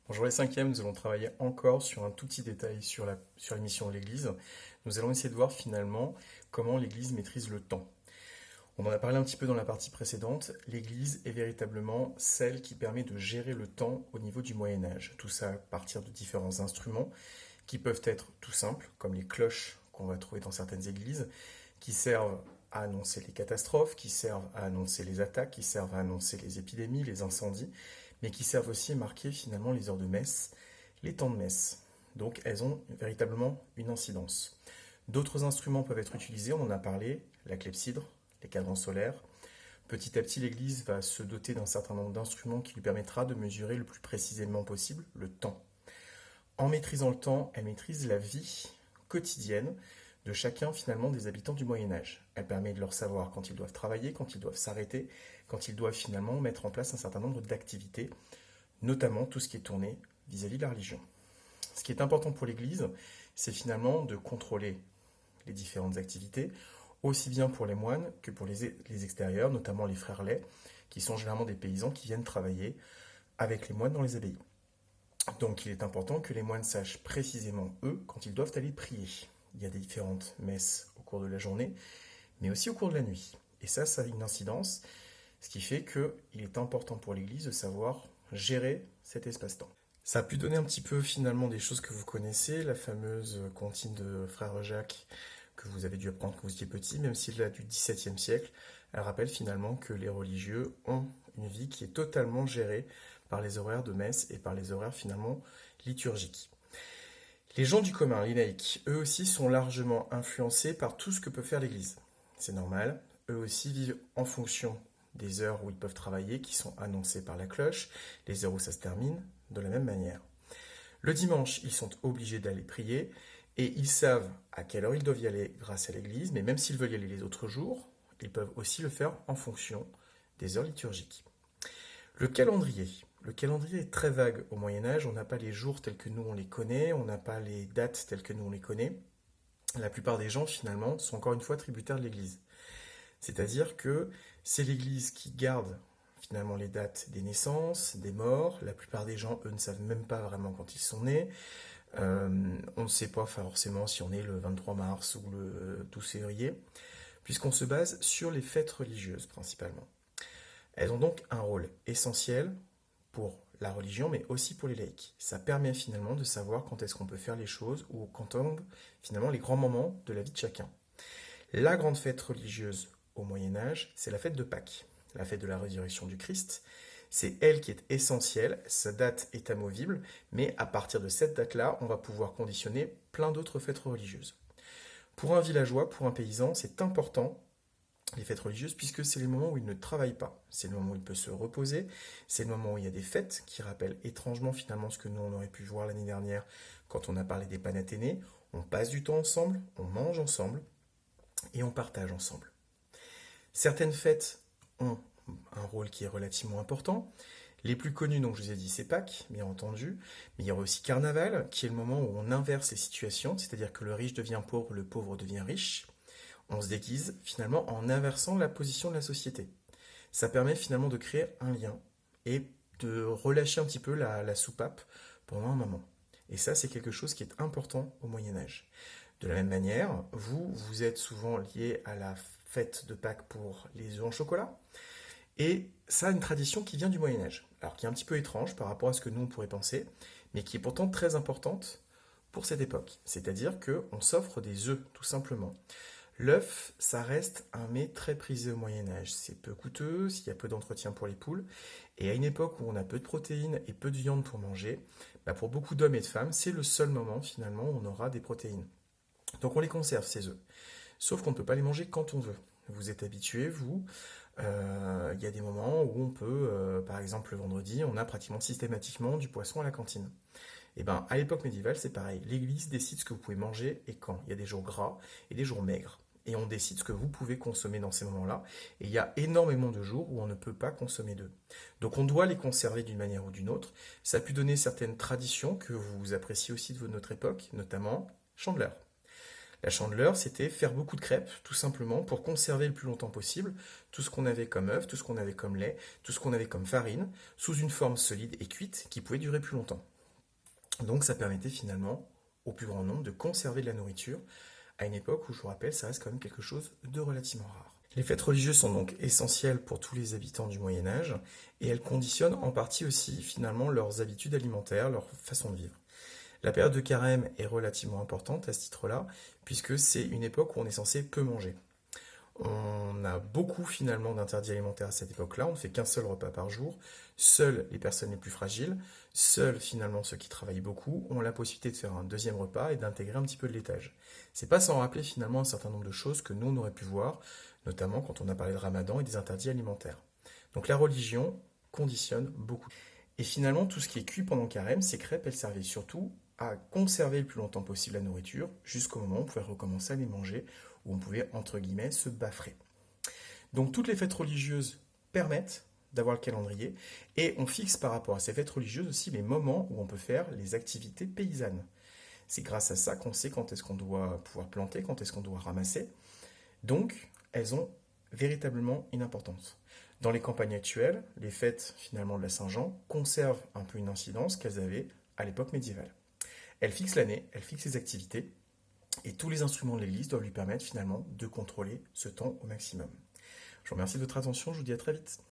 Bonjour les cinquièmes, nous allons travailler encore sur un tout petit détail sur la mission de l'Église. Nous allons essayer de voir finalement comment l'Église maîtrise le temps. On en a parlé un petit peu dans la partie précédente, l'Église est véritablement celle qui permet de gérer le temps au niveau du Moyen Âge. Tout ça à partir de différents instruments qui peuvent être tout simples, comme les cloches qu'on va trouver dans certaines églises, qui servent à annoncer les catastrophes, qui servent à annoncer les attaques, qui servent à annoncer les épidémies, les incendies, mais qui servent aussi à marquer finalement les heures de messe, les temps de messe. Donc elles ont véritablement une incidence. D'autres instruments peuvent être utilisés, on en a parlé, la clepsydre, les cadrans solaires. Petit à petit, l'Église va se doter d'un certain nombre d'instruments qui lui permettra de mesurer le plus précisément possible le temps. En maîtrisant le temps, elle maîtrise la vie quotidienne de chacun finalement des habitants du Moyen Âge. Elle permet de leur savoir quand ils doivent travailler, quand ils doivent s'arrêter, quand ils doivent finalement mettre en place un certain nombre d'activités, notamment tout ce qui est tourné vis-à-vis de la religion. Ce qui est important pour l'Église, c'est finalement de contrôler les différentes activités, aussi bien pour les moines que pour les extérieurs, notamment les frères laits, qui sont généralement des paysans qui viennent travailler avec les moines dans les abbayes. Donc il est important que les moines sachent précisément, eux, quand ils doivent aller prier. Il y a des différentes messes au cours de la journée, mais aussi au cours de la nuit. Et ça a une incidence, ce qui fait qu'il est important pour l'Église de savoir gérer cet espace-temps. Ça a pu donner un petit peu finalement des choses que vous connaissez, la fameuse comptine de Frère Jacques que vous avez dû apprendre quand vous étiez petit, même s'il est du XVIIe siècle. Elle rappelle finalement que les religieux ont une vie qui est totalement gérée par les horaires de messe et par les horaires finalement liturgiques. Les gens du commun, les laïcs, eux aussi sont largement influencés par tout ce que peut faire l'Église. C'est normal, eux aussi vivent en fonction des heures où ils peuvent travailler, qui sont annoncées par la cloche, les heures où ça se termine, de la même manière. Le dimanche, ils sont obligés d'aller prier, et ils savent à quelle heure ils doivent y aller grâce à l'Église, mais même s'ils veulent y aller les autres jours, ils peuvent aussi le faire en fonction des heures liturgiques. Le calendrier. Le calendrier est très vague au Moyen Âge, on n'a pas les jours tels que nous on les connaît, on n'a pas les dates telles que nous on les connaît. La plupart des gens finalement sont encore une fois tributaires de l'Église. C'est-à-dire que c'est l'Église qui garde finalement les dates des naissances, des morts. La plupart des gens, eux, ne savent même pas vraiment quand ils sont nés. On ne sait pas forcément si on est le 23 mars ou le 12 février, puisqu'on se base sur les fêtes religieuses principalement. Elles ont donc un rôle essentiel pour la religion, mais aussi pour les laïcs. Ça permet finalement de savoir quand est-ce qu'on peut faire les choses ou quand tombent finalement les grands moments de la vie de chacun. La grande fête religieuse au Moyen Âge, c'est la fête de Pâques, la fête de la résurrection du Christ. C'est elle qui est essentielle, sa date est amovible, mais à partir de cette date-là, on va pouvoir conditionner plein d'autres fêtes religieuses. Pour un villageois, pour un paysan, c'est important les fêtes religieuses, puisque c'est les moments où il ne travaille pas. C'est le moment où il peut se reposer, c'est le moment où il y a des fêtes qui rappellent étrangement finalement ce que nous on aurait pu voir l'année dernière quand on a parlé des Panathénées. On passe du temps ensemble, on mange ensemble et on partage ensemble. Certaines fêtes ont un rôle qui est relativement important. Les plus connus, donc je vous ai dit, c'est Pâques, bien entendu, mais il y aura aussi Carnaval, qui est le moment où on inverse les situations, c'est-à-dire que le riche devient pauvre, le pauvre devient riche. On se déguise finalement en inversant la position de la société. Ça permet finalement de créer un lien et de relâcher un petit peu la soupape pendant un moment. Et ça, c'est quelque chose qui est important au Moyen Âge. De la même manière, vous êtes souvent lié à la fête de Pâques pour les œufs en chocolat. Et ça a une tradition qui vient du Moyen Âge. Alors qui est un petit peu étrange par rapport à ce que nous on pourrait penser, mais qui est pourtant très importante pour cette époque. C'est-à-dire qu'on s'offre des œufs, tout simplement. L'œuf, ça reste un mets très prisé au Moyen Âge. C'est peu coûteux, s'il y a peu d'entretien pour les poules. Et à une époque où on a peu de protéines et peu de viande pour manger, pour beaucoup d'hommes et de femmes, c'est le seul moment finalement où on aura des protéines. Donc on les conserve, ces œufs. Sauf qu'on ne peut pas les manger quand on veut. Vous êtes habitués, vous. Il y a des moments où on peut, par exemple le vendredi, on a pratiquement systématiquement du poisson à la cantine. Et bien, à l'époque médiévale, c'est pareil. L'Église décide ce que vous pouvez manger et quand. Il y a des jours gras et des jours maigres. Et on décide ce que vous pouvez consommer dans ces moments-là. Et il y a énormément de jours où on ne peut pas consommer d'eux. Donc on doit les conserver d'une manière ou d'une autre. Ça a pu donner certaines traditions que vous appréciez aussi de notre époque, notamment Chandeleur. La Chandeleur, c'était faire beaucoup de crêpes, tout simplement, pour conserver le plus longtemps possible tout ce qu'on avait comme œuf, tout ce qu'on avait comme lait, tout ce qu'on avait comme farine, sous une forme solide et cuite qui pouvait durer plus longtemps. Donc ça permettait finalement au plus grand nombre de conserver de la nourriture à une époque où, je vous rappelle, ça reste quand même quelque chose de relativement rare. Les fêtes religieuses sont donc essentielles pour tous les habitants du Moyen Âge et elles conditionnent en partie aussi finalement leurs habitudes alimentaires, leur façon de vivre. La période de carême est relativement importante à ce titre-là, puisque c'est une époque où on est censé peu manger. On a beaucoup finalement d'interdits alimentaires à cette époque-là, on ne fait qu'un seul repas par jour. Seules les personnes les plus fragiles, seuls finalement ceux qui travaillent beaucoup, ont la possibilité de faire un deuxième repas et d'intégrer un petit peu de laitage. C'est pas sans rappeler finalement un certain nombre de choses que nous on aurait pu voir, notamment quand on a parlé de Ramadan et des interdits alimentaires. Donc la religion conditionne beaucoup. Et finalement, tout ce qui est cuit pendant le carême, ces crêpes, elles servaient surtout à conserver le plus longtemps possible la nourriture, jusqu'au moment où on pouvait recommencer à les manger, où on pouvait, entre guillemets, se bâfrer. Donc toutes les fêtes religieuses permettent d'avoir le calendrier, et on fixe par rapport à ces fêtes religieuses aussi les moments où on peut faire les activités paysannes. C'est grâce à ça qu'on sait quand est-ce qu'on doit pouvoir planter, quand est-ce qu'on doit ramasser. Donc, elles ont véritablement une importance. Dans les campagnes actuelles, les fêtes finalement de la Saint-Jean conservent un peu une incidence qu'elles avaient à l'époque médiévale. Elles fixent l'année, elles fixent les activités, et tous les instruments de l'Église doivent lui permettre finalement de contrôler ce temps au maximum. Je vous remercie de votre attention, je vous dis à très vite.